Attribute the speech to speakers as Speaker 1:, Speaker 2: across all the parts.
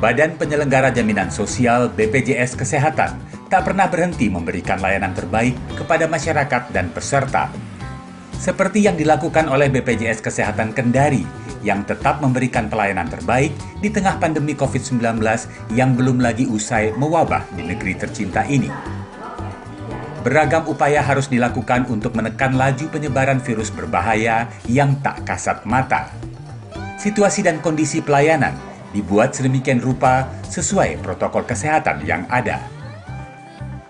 Speaker 1: Badan Penyelenggara Jaminan Sosial BPJS Kesehatan tak pernah berhenti memberikan layanan terbaik kepada masyarakat dan peserta. Seperti yang dilakukan oleh BPJS Kesehatan Kendari yang tetap memberikan pelayanan terbaik di tengah pandemi COVID-19 yang belum lagi usai mewabah di negeri tercinta ini. Beragam upaya harus dilakukan untuk menekan laju penyebaran virus berbahaya yang tak kasat mata. Situasi dan kondisi pelayanan dibuat sedemikian rupa sesuai protokol kesehatan yang ada.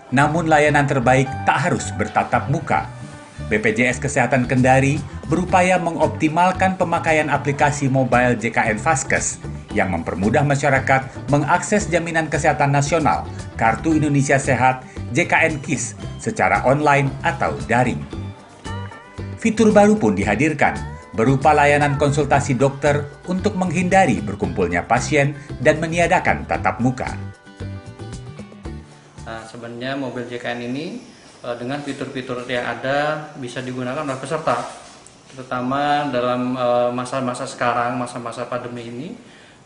Speaker 1: Namun layanan terbaik tak harus bertatap muka. BPJS Kesehatan Kendari berupaya mengoptimalkan pemakaian aplikasi mobile JKN Vaskes yang mempermudah masyarakat mengakses jaminan kesehatan nasional, Kartu Indonesia Sehat, JKN KIS secara online atau daring. Fitur baru pun dihadirkan, berupa layanan konsultasi dokter untuk menghindari berkumpulnya pasien dan meniadakan tatap muka.
Speaker 2: Nah, sebenarnya mobil JKN ini dengan fitur-fitur yang ada bisa digunakan oleh peserta, terutama dalam masa-masa sekarang, masa-masa pandemi ini.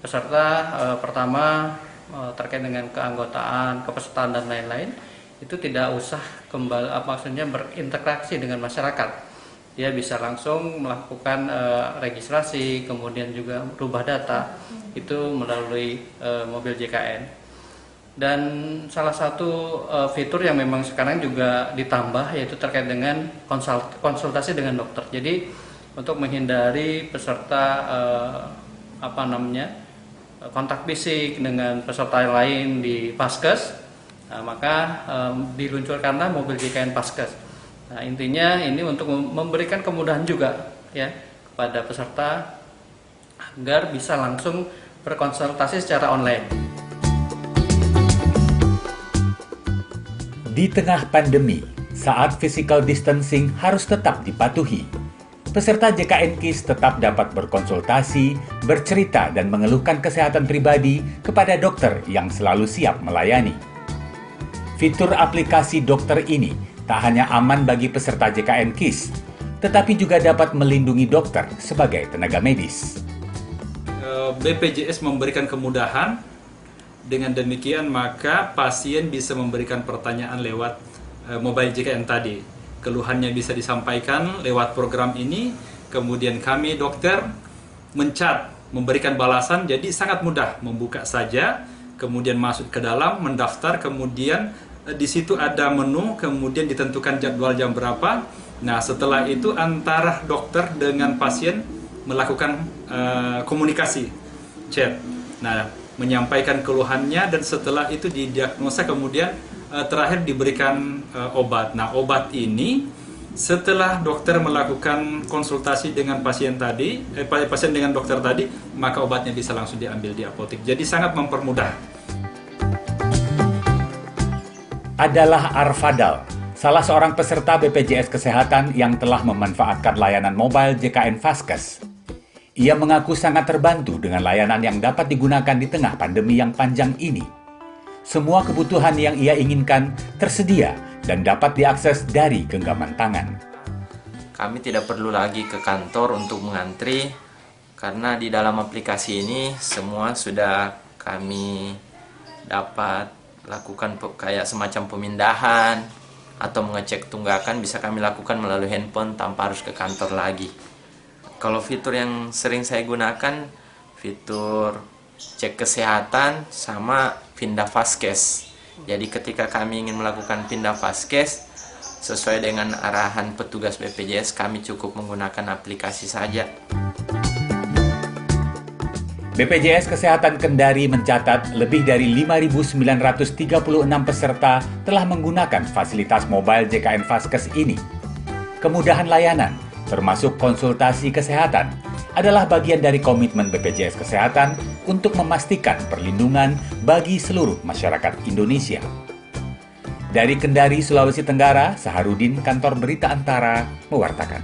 Speaker 2: Peserta pertama terkait dengan keanggotaan, kepesertaan dan lain-lain itu tidak usah kembali, maksudnya berinteraksi dengan masyarakat. Dia bisa langsung melakukan registrasi, kemudian juga merubah data itu melalui mobil JKN. Dan salah satu fitur yang memang sekarang juga ditambah yaitu terkait dengan konsultasi dengan dokter. Jadi untuk menghindari peserta kontak fisik dengan peserta lain di Vaskes, maka diluncurkanlah mobil JKN Vaskes. Nah, intinya ini untuk memberikan kemudahan juga ya kepada peserta agar bisa langsung berkonsultasi secara online.
Speaker 1: Di tengah pandemi, saat physical distancing harus tetap dipatuhi, peserta JKN KIS tetap dapat berkonsultasi, bercerita dan mengeluhkan kesehatan pribadi kepada dokter yang selalu siap melayani. Fitur aplikasi dokter ini tak hanya aman bagi peserta JKN KIS, tetapi juga dapat melindungi dokter sebagai tenaga medis.
Speaker 3: BPJS memberikan kemudahan. Dengan demikian maka pasien bisa memberikan pertanyaan lewat mobile JKN tadi. Keluhannya bisa disampaikan lewat program ini, kemudian kami dokter mencat, memberikan balasan, jadi sangat mudah, membuka saja, kemudian masuk ke dalam, mendaftar, kemudian di situ ada menu, kemudian ditentukan jadwal jam berapa. Nah, setelah itu antara dokter dengan pasien melakukan komunikasi, chat. Nah, menyampaikan keluhannya dan setelah itu didiagnosa, kemudian terakhir diberikan obat. Nah, obat ini setelah dokter melakukan konsultasi dengan pasien tadi, pasien dengan dokter tadi, maka obatnya bisa langsung diambil di apotek. Jadi sangat mempermudah.
Speaker 1: Adalah Arfadal, salah seorang peserta BPJS Kesehatan yang telah memanfaatkan layanan mobile JKN Vaskes. Ia mengaku sangat terbantu dengan layanan yang dapat digunakan di tengah pandemi yang panjang ini. Semua kebutuhan yang ia inginkan tersedia dan dapat diakses dari genggaman tangan.
Speaker 4: Kami tidak perlu lagi ke kantor untuk mengantri, karena di dalam aplikasi ini semua sudah kami dapat lakukan, kayak semacam pemindahan atau mengecek tunggakan bisa kami lakukan melalui handphone tanpa harus ke kantor lagi. Kalau fitur yang sering saya gunakan, fitur cek kesehatan sama pindah Vaskes. Jadi ketika kami ingin melakukan pindah Vaskes, sesuai dengan arahan petugas BPJS, kami cukup menggunakan aplikasi saja.
Speaker 1: BPJS Kesehatan Kendari mencatat lebih dari 5.936 peserta telah menggunakan fasilitas mobile JKN Vaskes ini. Kemudahan layanan, termasuk konsultasi kesehatan, adalah bagian dari komitmen BPJS Kesehatan untuk memastikan perlindungan bagi seluruh masyarakat Indonesia. Dari Kendari, Sulawesi Tenggara, Saharudin, Kantor Berita Antara, mewartakan.